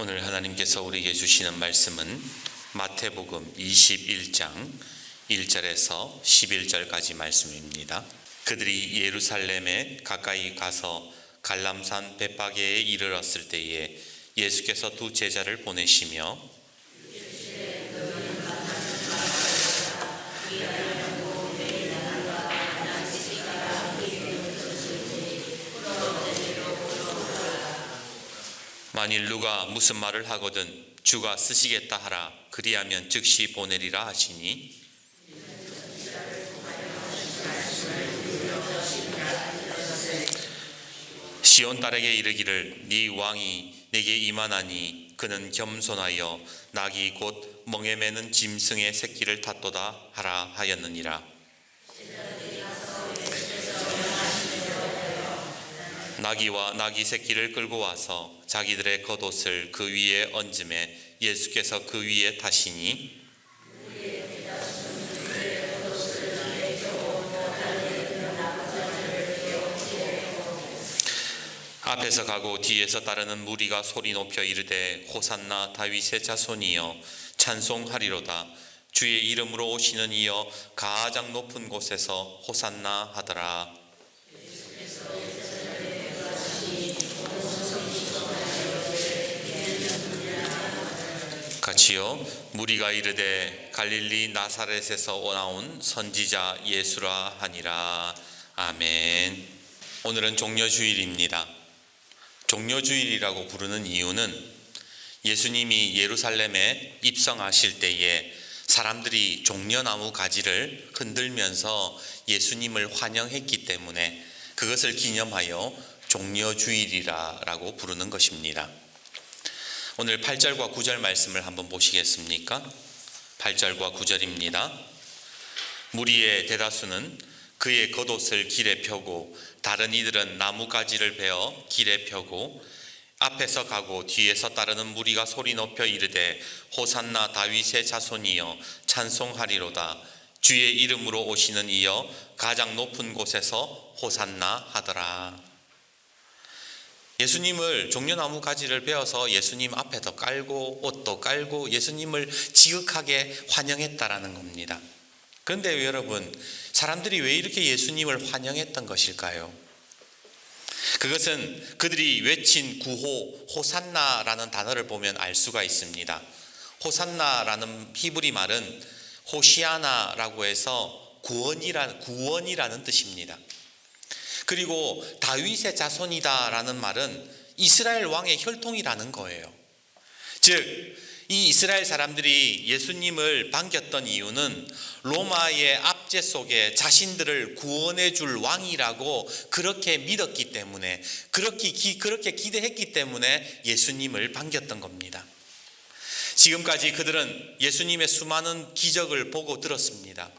오늘 하나님께서 우리에게 주시는 말씀은 마태복음 21장 1절에서 11절까지 말씀입니다. 그들이 예루살렘에 가까이 가서 갈람산 벳파게에 이르렀을 때에 예수께서 두 제자를 보내시며 만일 누가 무슨 말을 하거든 주가 쓰시겠다 하라. 그리하면 즉시 보내리라 하시니 시온 딸에게 이르기를 네 왕이 내게 임하나니 그는 겸손하여 낙이 곧 멍에 매는 짐승의 새끼를 탔도다 하라 하였느니라. 나귀와 나귀 새끼를 끌고 와서 자기들의 겉옷을 그 위에 얹음에 예수께서 그 위에 타시니 앞에서 가고 뒤에서 따르는 무리가 소리 높여 이르되 호산나 다윗의 자손이여 찬송하리로다. 주의 이름으로 오시는 이여 가장 높은 곳에서 호산나 하더라. 같이요. 무리가 이르되 갈릴리 나사렛에서 나온 선지자 예수라 하니라. 아멘. 오늘은 종려주일입니다. 종려주일이라고 부르는 이유는 예수님이 예루살렘에 입성하실 때에 사람들이 종려나무 가지를 흔들면서 예수님을 환영했기 때문에 그것을 기념하여 종려주일이라고 부르는 것입니다. 오늘 8절과 9절 말씀을 한번 보시겠습니까? 8절과 9절입니다. 무리의 대다수는 그의 겉옷을 길에 펴고 다른 이들은 나무가지를 베어 길에 펴고 앞에서 가고 뒤에서 따르는 무리가 소리 높여 이르되 호산나 다윗의 자손이여 찬송하리로다. 주의 이름으로 오시는 이여 가장 높은 곳에서 호산나 하더라. 예수님을 종려나무 가지를 베어서 예수님 앞에도 깔고 옷도 깔고 예수님을 지극하게 환영했다라는 겁니다. 그런데 여러분, 사람들이 왜 이렇게 예수님을 환영했던 것일까요? 그것은 그들이 외친 구호 호산나라는 단어를 보면 알 수가 있습니다. 호산나라는 히브리 말은 호시아나라고 해서 구원이라는 뜻입니다. 그리고 다윗의 자손이다라는 말은 이스라엘 왕의 혈통이라는 거예요. 즉, 이 이스라엘 사람들이 예수님을 반겼던 이유는 로마의 압제 속에 자신들을 구원해 줄 왕이라고 그렇게 믿었기 때문에, 그렇게 기대했기 때문에 예수님을 반겼던 겁니다. 지금까지 그들은 예수님의 수많은 기적을 보고 들었습니다.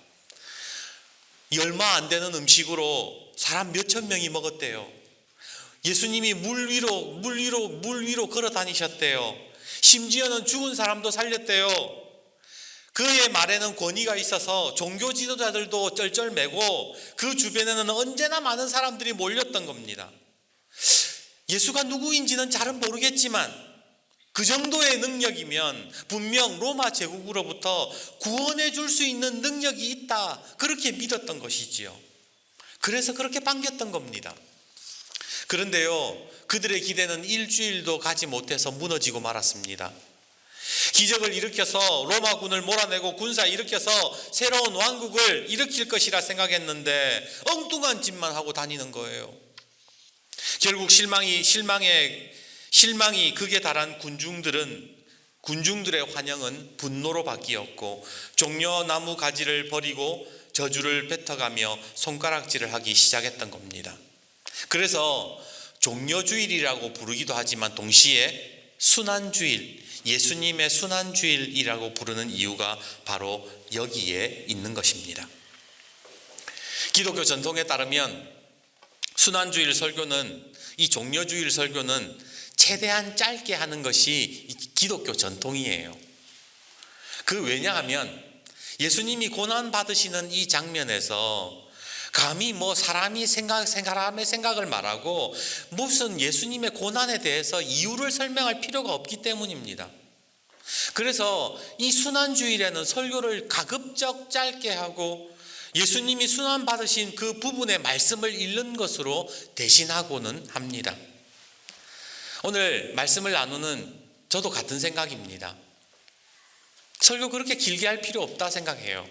얼마 안 되는 음식으로 사람 몇천 명이 먹었대요. 예수님이 물 위로 걸어 다니셨대요. 심지어는 죽은 사람도 살렸대요. 그의 말에는 권위가 있어서 종교 지도자들도 쩔쩔매고 그 주변에는 언제나 많은 사람들이 몰렸던 겁니다. 예수가 누구인지는 잘은 모르겠지만 그 정도의 능력이면 분명 로마 제국으로부터 구원해 줄 수 있는 능력이 있다, 그렇게 믿었던 것이지요. 그래서 그렇게 반겼던 겁니다. 그런데요, 그들의 기대는 일주일도 가지 못해서 무너지고 말았습니다. 기적을 일으켜서 로마군을 몰아내고 군사 일으켜서 새로운 왕국을 일으킬 것이라 생각했는데 엉뚱한 짓만 하고 다니는 거예요. 결국 실망이 극에 달한 군중들의 환영은 분노로 바뀌었고 종려나무 가지를 버리고 저주를 뱉어가며 손가락질을 하기 시작했던 겁니다. 그래서 종려주일이라고 부르기도 하지만 동시에 순환주일, 예수님의 순환주일이라고 부르는 이유가 바로 여기에 있는 것입니다. 기독교 전통에 따르면 순환주일 설교는, 이 종려주일 설교는 최대한 짧게 하는 것이 기독교 전통이에요. 왜냐하면 예수님이 고난 받으시는 이 장면에서 감히 사람의 생각을 말하고 무슨 예수님의 고난에 대해서 이유를 설명할 필요가 없기 때문입니다. 그래서 이 순환주일에는 설교를 가급적 짧게 하고 예수님이 순환 받으신 그 부분의 말씀을 읽는 것으로 대신하고는 합니다. 오늘 말씀을 나누는 저도 같은 생각입니다. 설교 그렇게 길게 할 필요 없다 생각해요.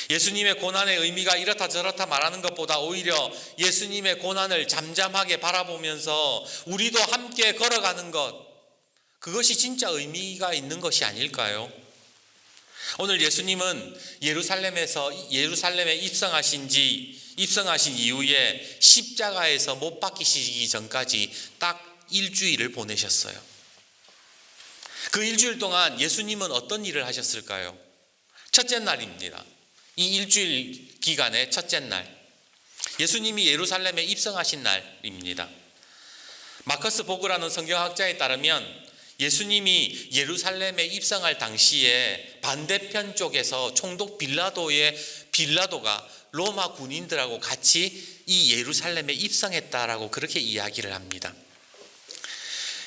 예수님의 고난의 의미가 이렇다 저렇다 말하는 것보다 오히려 예수님의 고난을 잠잠하게 바라보면서 우리도 함께 걸어가는 것, 그것이 진짜 의미가 있는 것이 아닐까요? 오늘 예수님은 예루살렘에 입성하신 이후에 십자가에서 못 박히시기 전까지 딱 일주일을 보내셨어요. 그 일주일 동안 예수님은 어떤 일을 하셨을까요? 첫째 날입니다. 이 일주일 기간의 첫째 날, 예수님이 예루살렘에 입성하신 날입니다. 마커스 보그라는 성경학자에 따르면 예수님이 예루살렘에 입성할 당시에 반대편 쪽에서 총독 빌라도가 로마 군인들하고 같이 이 예루살렘에 입성했다라고 그렇게 이야기를 합니다.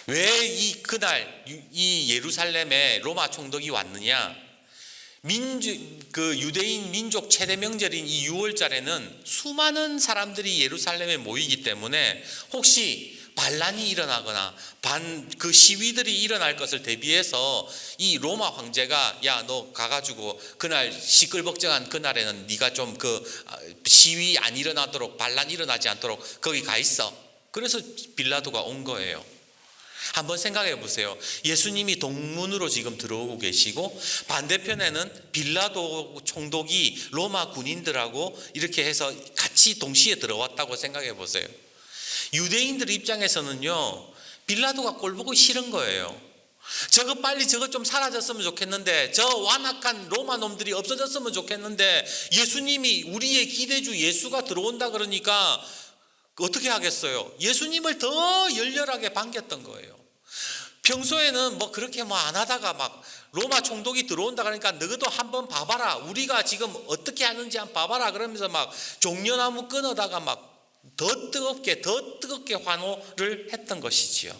왜 그날 이 예루살렘에 로마 총독이 왔느냐? 유대인 민족 최대 명절인 이 6월달에는 수많은 사람들이 예루살렘에 모이기 때문에 혹시 반란이 일어나거나 그 시위들이 일어날 것을 대비해서 이 로마 황제가 야, 너 가가지고 그날 시끌벅적한 그날에는 네가 좀 시위 안 일어나도록, 반란 일어나지 않도록 거기 가 있어. 그래서 빌라도가 온 거예요. 한번 생각해 보세요. 예수님이 동문으로 지금 들어오고 계시고 반대편에는 빌라도 총독이 로마 군인들하고 이렇게 해서 같이 동시에 들어왔다고 생각해 보세요. 유대인들 입장에서는요, 빌라도가 꼴 보기 싫은 거예요. 빨리 저거 좀 사라졌으면 좋겠는데, 저 완악한 로마 놈들이 없어졌으면 좋겠는데, 예수님이 우리의 기대주 예수가 들어온다 그러니까 어떻게 하겠어요? 예수님을 더 열렬하게 반겼던 거예요. 평소에는 그렇게 안 하다가 로마 총독이 들어온다 그러니까 너희도 한번 봐봐라. 우리가 지금 어떻게 하는지 한번 봐봐라. 그러면서 종려나무 끊어다가 더 뜨겁게 환호를 했던 것이지요.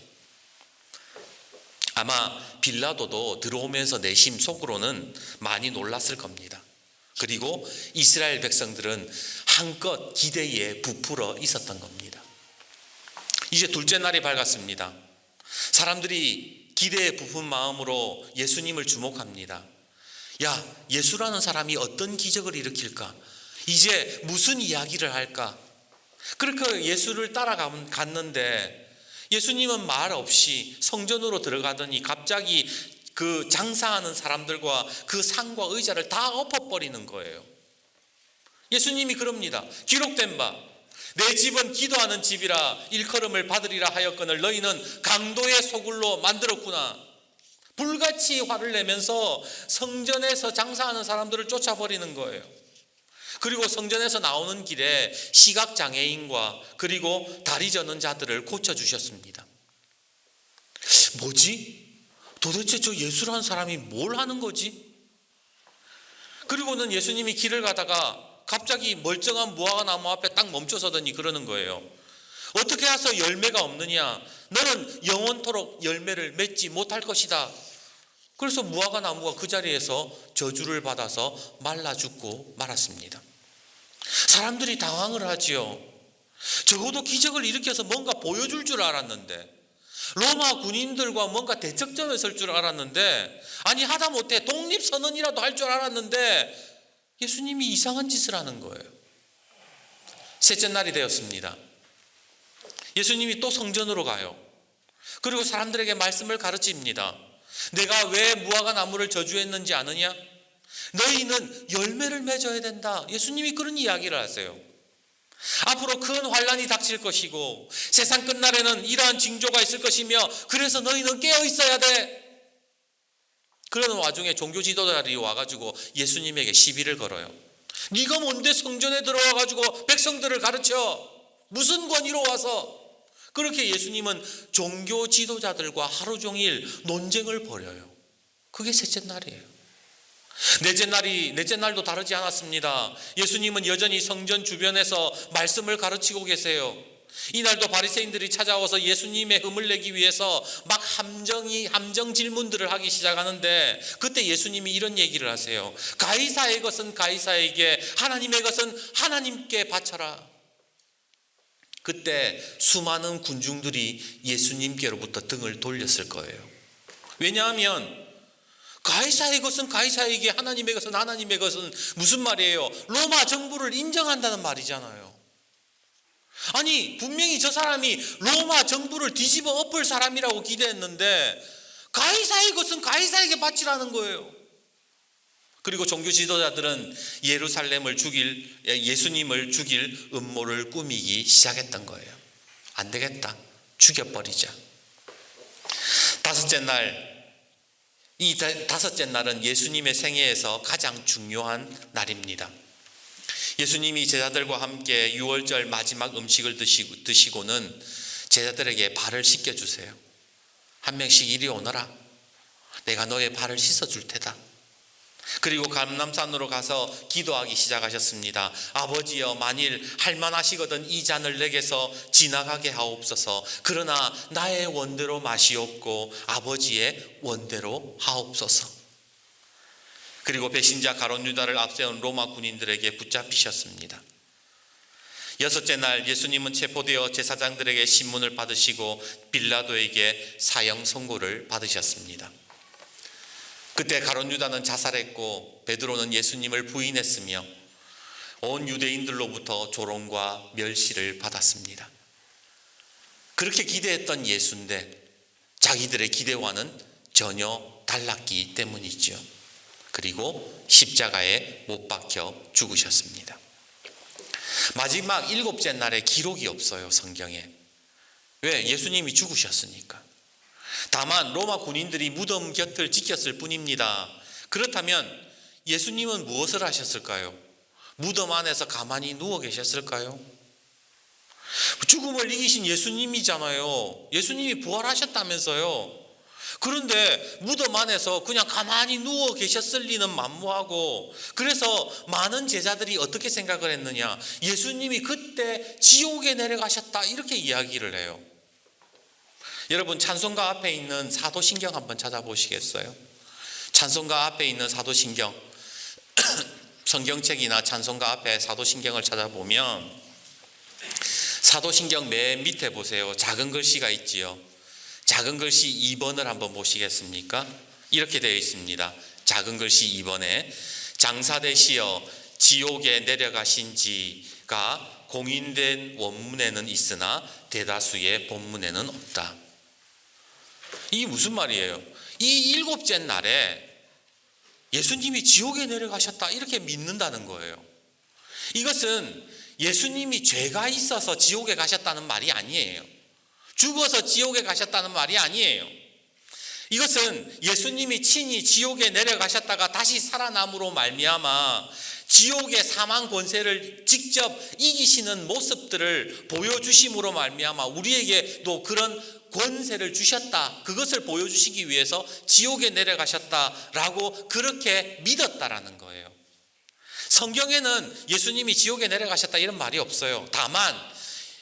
아마 빌라도도 들어오면서 내심 속으로는 많이 놀랐을 겁니다. 그리고 이스라엘 백성들은 한껏 기대에 부풀어 있었던 겁니다. 이제 둘째 날이 밝았습니다. 사람들이 기대에 부푼 마음으로 예수님을 주목합니다. 야, 예수라는 사람이 어떤 기적을 일으킬까? 이제 무슨 이야기를 할까? 그렇게 예수를 따라갔는데 예수님은 말 없이 성전으로 들어가더니 갑자기 그 장사하는 사람들과 그 상과 의자를 다 엎어버리는 거예요. 예수님이 그럽니다. 기록된 바 내 집은 기도하는 집이라 일컬음을 받으리라 하였거늘 너희는 강도의 소굴로 만들었구나. 불같이 화를 내면서 성전에서 장사하는 사람들을 쫓아버리는 거예요. 그리고 성전에서 나오는 길에 시각장애인과 그리고 다리 저는 자들을 고쳐주셨습니다. 뭐지? 도대체 저 예수라는 사람이 뭘 하는 거지? 그리고는 예수님이 길을 가다가 갑자기 멀쩡한 무화과 나무 앞에 딱 멈춰서더니 그러는 거예요. 어떻게 해서 열매가 없느냐? 너는 영원토록 열매를 맺지 못할 것이다. 그래서 무화과 나무가 그 자리에서 저주를 받아서 말라 죽고 말았습니다. 사람들이 당황을 하지요. 적어도 기적을 일으켜서 뭔가 보여줄 줄 알았는데, 로마 군인들과 뭔가 대척점에 설 줄 알았는데, 아니 하다못해 독립선언이라도 할 줄 알았는데 예수님이 이상한 짓을 하는 거예요. 셋째 날이 되었습니다. 예수님이 또 성전으로 가요. 그리고 사람들에게 말씀을 가르칩니다. 내가 왜 무화과 나무를 저주했는지 아느냐? 너희는 열매를 맺어야 된다. 예수님이 그런 이야기를 하세요. 앞으로 큰 환란이 닥칠 것이고 세상 끝날에는 이러한 징조가 있을 것이며 그래서 너희는 깨어 있어야 돼. 그러는 와중에 종교 지도자들이 와가지고 예수님에게 시비를 걸어요. 네가 뭔데 성전에 들어와가지고 백성들을 가르쳐? 무슨 권위로 와서? 그렇게 예수님은 종교 지도자들과 하루 종일 논쟁을 벌여요. 그게 셋째 날이에요. 넷째 날도 다르지 않았습니다. 예수님은 여전히 성전 주변에서 말씀을 가르치고 계세요. 이날도 바리새인들이 찾아와서 예수님의 흠을 내기 위해서 막 함정 질문들을 하기 시작하는데, 그때 예수님이 이런 얘기를 하세요. 가이사의 것은 가이사에게, 하나님의 것은 하나님께 바쳐라. 그때 수많은 군중들이 예수님께로부터 등을 돌렸을 거예요. 왜냐하면 가이사의 것은 가이사에게, 하나님의 것은 하나님의 것은 무슨 말이에요? 로마 정부를 인정한다는 말이잖아요. 아니, 분명히 저 사람이 로마 정부를 뒤집어 엎을 사람이라고 기대했는데 가이사의 것은 가이사에게 바치라는 거예요. 그리고 종교 지도자들은 예수님을 죽일 음모를 꾸미기 시작했던 거예요. 안 되겠다, 죽여버리자. 이 다섯째 날은 예수님의 생애에서 가장 중요한 날입니다. 예수님이 제자들과 함께 유월절 마지막 음식을 드시고는 제자들에게 발을 씻겨주세요. 한 명씩 이리 오너라. 내가 너의 발을 씻어줄 테다. 그리고 감람산으로 가서 기도하기 시작하셨습니다. 아버지여, 만일 할만하시거든 이 잔을 내게서 지나가게 하옵소서. 그러나 나의 원대로 마시옵고 아버지의 원대로 하옵소서. 그리고 배신자 가룟 유다를 앞세운 로마 군인들에게 붙잡히셨습니다. 여섯째 날 예수님은 체포되어 제사장들에게 신문을 받으시고 빌라도에게 사형 선고를 받으셨습니다. 그때 가룟 유다는 자살했고 베드로는 예수님을 부인했으며 온 유대인들로부터 조롱과 멸시를 받았습니다. 그렇게 기대했던 예수인데 자기들의 기대와는 전혀 달랐기 때문이죠. 그리고 십자가에 못 박혀 죽으셨습니다. 마지막 일곱째 날에 기록이 없어요, 성경에. 왜? 예수님이 죽으셨으니까. 다만 로마 군인들이 무덤 곁을 지켰을 뿐입니다. 그렇다면 예수님은 무엇을 하셨을까요? 무덤 안에서 가만히 누워 계셨을까요? 죽음을 이기신 예수님이잖아요. 예수님이 부활하셨다면서요. 그런데 무덤 안에서 그냥 가만히 누워 계셨을 리는 만무하고, 그래서 많은 제자들이 어떻게 생각을 했느냐, 예수님이 그때 지옥에 내려가셨다, 이렇게 이야기를 해요. 여러분, 찬송가 앞에 있는 사도신경 한번 찾아보시겠어요? 찬송가 앞에 있는 사도신경, 성경책이나 찬송가 앞에 사도신경을 찾아보면 사도신경 맨 밑에 보세요. 작은 글씨가 있지요. 작은 글씨 2번을 한번 보시겠습니까? 이렇게 되어 있습니다. 작은 글씨 2번에 장사되시어 지옥에 내려가신 지가 공인된 원문에는 있으나 대다수의 본문에는 없다. 이게 무슨 말이에요? 이 일곱째 날에 예수님이 지옥에 내려가셨다, 이렇게 믿는다는 거예요. 이것은 예수님이 죄가 있어서 지옥에 가셨다는 말이 아니에요. 죽어서 지옥에 가셨다는 말이 아니에요. 이것은 예수님이 친히 지옥에 내려가셨다가 다시 살아남으로 말미암아 지옥의 사망 권세를 직접 이기시는 모습들을 보여주심으로 말미암아 우리에게도 그런 권세를 주셨다, 그것을 보여주시기 위해서 지옥에 내려가셨다라고 그렇게 믿었다라는 거예요. 성경에는 예수님이 지옥에 내려가셨다 이런 말이 없어요. 다만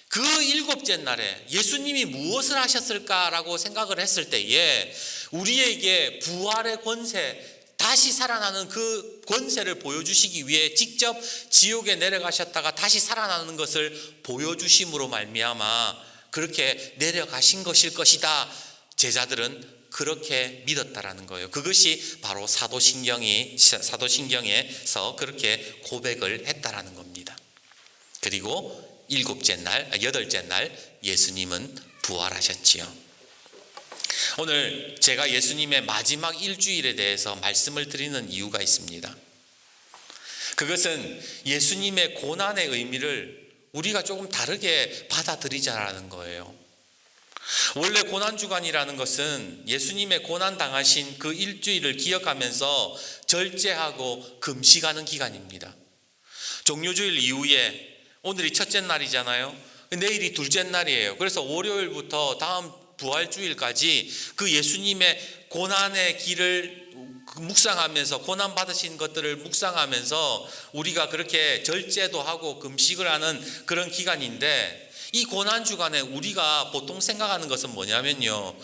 그 일곱째 날에 예수님이 무엇을 하셨을까라고 생각을 했을 때에 우리에게 부활의 권세, 다시 살아나는 그 권세를 보여주시기 위해 직접 지옥에 내려가셨다가 다시 살아나는 것을 보여주심으로 말미암아 그렇게 내려가신 것일 것이다, 제자들은 그렇게 믿었다라는 거예요. 그것이 바로 사도신경에서 그렇게 고백을 했다라는 겁니다. 그리고 여덟째 날 예수님은 부활하셨지요. 오늘 제가 예수님의 마지막 일주일에 대해서 말씀을 드리는 이유가 있습니다. 그것은 예수님의 고난의 의미를 우리가 조금 다르게 받아들이자라는 거예요. 원래 고난주간이라는 것은 예수님의 고난 당하신 그 일주일을 기억하면서 절제하고 금식하는 기간입니다. 종료주일 이후에 오늘이 첫째 날이잖아요. 내일이 둘째 날이에요. 그래서 월요일부터 다음 부활주일까지 그 예수님의 고난의 길을 묵상하면서 고난 받으신 것들을 묵상하면서 우리가 그렇게 절제도 하고 금식을 하는 그런 기간인데, 이 고난 주간에 우리가 보통 생각하는 것은 뭐냐면요,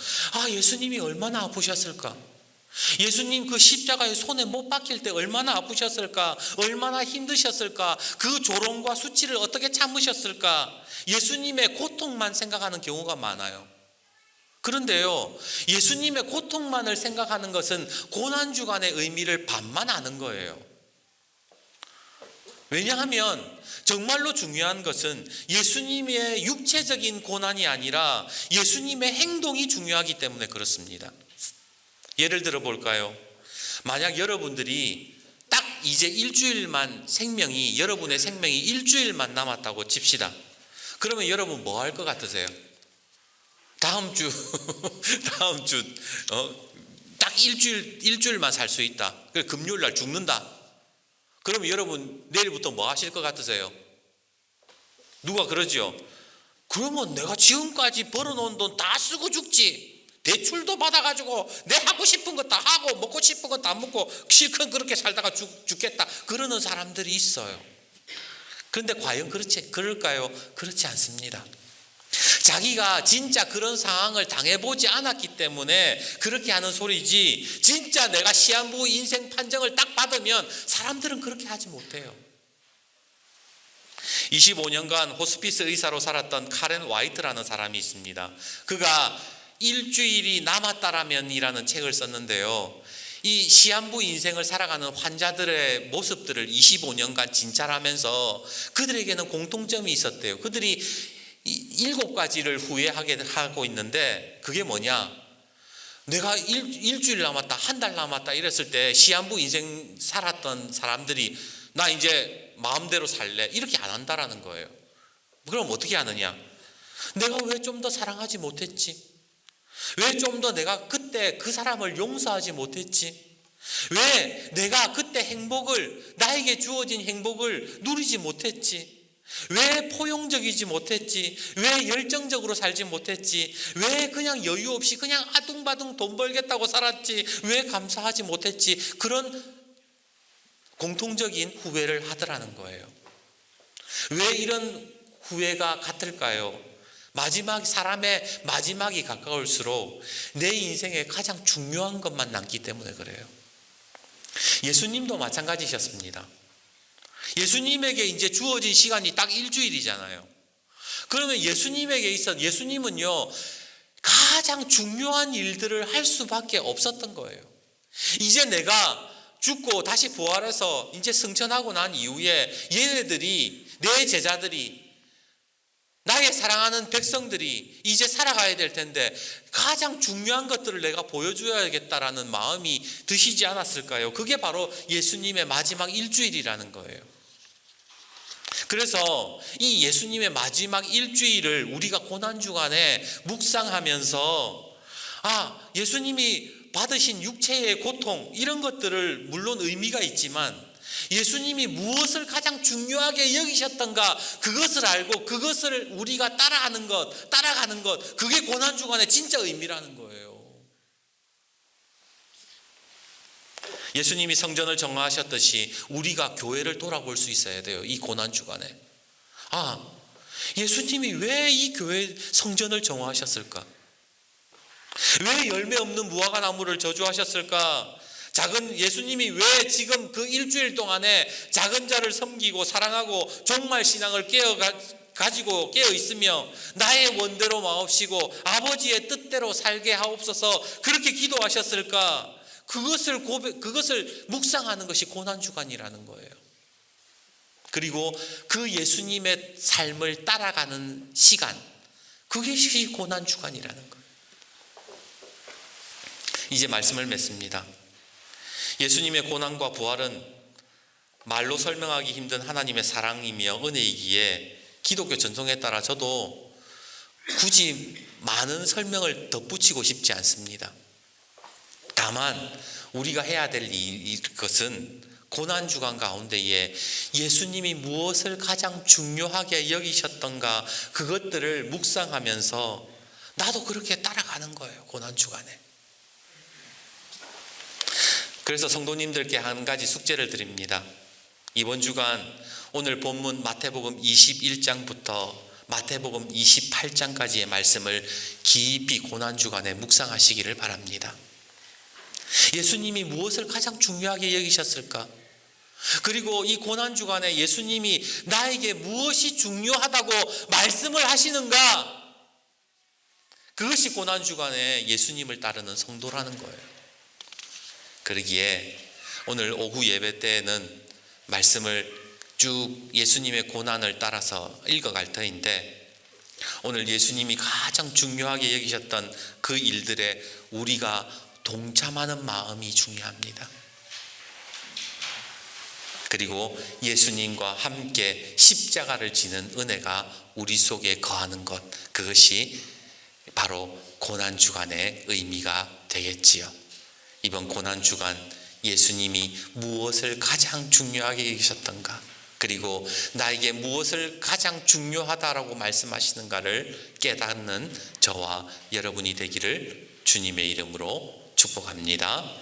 예수님이 얼마나 아프셨을까, 예수님 그 십자가에 손에 못 박힐 때 얼마나 아프셨을까, 얼마나 힘드셨을까, 그 조롱과 수치를 어떻게 참으셨을까, 예수님의 고통만 생각하는 경우가 많아요. 그런데요, 예수님의 고통만을 생각하는 것은 고난주간의 의미를 반만 아는 거예요. 왜냐하면 정말로 중요한 것은 예수님의 육체적인 고난이 아니라 예수님의 행동이 중요하기 때문에 그렇습니다. 예를 들어 볼까요? 만약 여러분들이 딱 이제 여러분의 생명이 일주일만 남았다고 칩시다. 그러면 여러분 뭐 할 것 같으세요? 다음 주 딱 일주일만 살 수 있다. 금요일 날 죽는다. 그러면 여러분 내일부터 뭐 하실 것 같으세요? 누가 그러죠? 그러면 내가 지금까지 벌어놓은 돈 다 쓰고 죽지. 대출도 받아가지고 내 하고 싶은 거 다 하고 먹고 싶은 거 다 먹고 실컷 그렇게 살다가 죽겠다. 그러는 사람들이 있어요. 그런데 과연 그럴까요? 그렇지 않습니다. 자기가 진짜 그런 상황을 당해보지 않았기 때문에 그렇게 하는 소리지, 진짜 내가 시한부 인생 판정을 딱 받으면 사람들은 그렇게 하지 못해요. 25년간 호스피스 의사로 살았던 카렌 와이트라는 사람이 있습니다. 그가 일주일이 남았다라면이라는 책을 썼는데요, 이 시한부 인생을 살아가는 환자들의 모습들을 25년간 진찰하면서 그들에게는 공통점이 있었대요. 그들이 7가지를 후회하게 하고 있는데, 그게 뭐냐, 내가 일주일 남았다, 한 달 남았다 이랬을 때 시한부 인생 살았던 사람들이 나 이제 마음대로 살래 이렇게 안 한다라는 거예요. 그럼 어떻게 하느냐, 내가 왜 좀 더 사랑하지 못했지, 왜 좀 더 내가 그때 그 사람을 용서하지 못했지, 왜 내가 그때 나에게 주어진 행복을 누리지 못했지, 왜 포용적이지 못했지, 왜 열정적으로 살지 못했지, 왜 그냥 여유 없이 그냥 아둥바둥 돈 벌겠다고 살았지, 왜 감사하지 못했지, 그런 공통적인 후회를 하더라는 거예요. 왜 이런 후회가 같을까요? 사람의 마지막이 가까울수록 내 인생에 가장 중요한 것만 남기 때문에 그래요. 예수님도 마찬가지셨습니다. 예수님에게 이제 주어진 시간이 딱 일주일이잖아요. 그러면 예수님은요, 가장 중요한 일들을 할 수밖에 없었던 거예요. 이제 내가 죽고 다시 부활해서 이제 승천하고 난 이후에 내 제자들이, 나의 사랑하는 백성들이 이제 살아가야 될 텐데 가장 중요한 것들을 내가 보여줘야겠다라는 마음이 드시지 않았을까요? 그게 바로 예수님의 마지막 일주일이라는 거예요. 그래서 이 예수님의 마지막 일주일을 우리가 고난주간에 묵상하면서 예수님이 받으신 육체의 고통, 이런 것들을 물론 의미가 있지만 예수님이 무엇을 가장 중요하게 여기셨던가, 그것을 알고 그것을 우리가 따라가는 것, 그게 고난주간의 진짜 의미라는 거예요. 예수님이 성전을 정화하셨듯이 우리가 교회를 돌아볼 수 있어야 돼요. 이 고난주간에. 예수님이 왜 이 교회 성전을 정화하셨을까? 왜 열매 없는 무화과 나무를 저주하셨을까? 예수님이 왜 지금 그 일주일 동안에 작은 자를 섬기고 사랑하고 종말 신앙을 가지고 깨어 있으며 나의 원대로 마옵시고 아버지의 뜻대로 살게 하옵소서 그렇게 기도하셨을까? 그것을 묵상하는 것이 고난주간이라는 거예요. 그리고 그 예수님의 삶을 따라가는 시간, 그것이 고난주간이라는 거예요. 이제 말씀을 맺습니다. 예수님의 고난과 부활은 말로 설명하기 힘든 하나님의 사랑이며 은혜이기에 기독교 전통에 따라 저도 굳이 많은 설명을 덧붙이고 싶지 않습니다. 다만 우리가 해야 될 것은 고난주간 가운데에 예수님이 무엇을 가장 중요하게 여기셨던가, 그것들을 묵상하면서 나도 그렇게 따라가는 거예요. 고난주간에 그래서 성도님들께 한 가지 숙제를 드립니다. 이번 주간 오늘 본문 마태복음 21장부터 마태복음 28장까지의 말씀을 깊이 고난주간에 묵상하시기를 바랍니다. 예수님이 무엇을 가장 중요하게 여기셨을까? 그리고 이 고난주간에 예수님이 나에게 무엇이 중요하다고 말씀을 하시는가? 그것이 고난주간에 예수님을 따르는 성도라는 거예요. 그러기에 오늘 오후 예배 때에는 말씀을 쭉 예수님의 고난을 따라서 읽어갈 터인데, 오늘 예수님이 가장 중요하게 여기셨던 그 일들에 우리가 동참하는 마음이 중요합니다. 그리고 예수님과 함께 십자가를 지는 은혜가 우리 속에 거하는 것, 그것이 바로 고난주간의 의미가 되겠지요. 이번 고난주간 예수님이 무엇을 가장 중요하게 여기셨던가, 그리고 나에게 무엇을 가장 중요하다라고 말씀하시는가를 깨닫는 저와 여러분이 되기를 주님의 이름으로 축복합니다.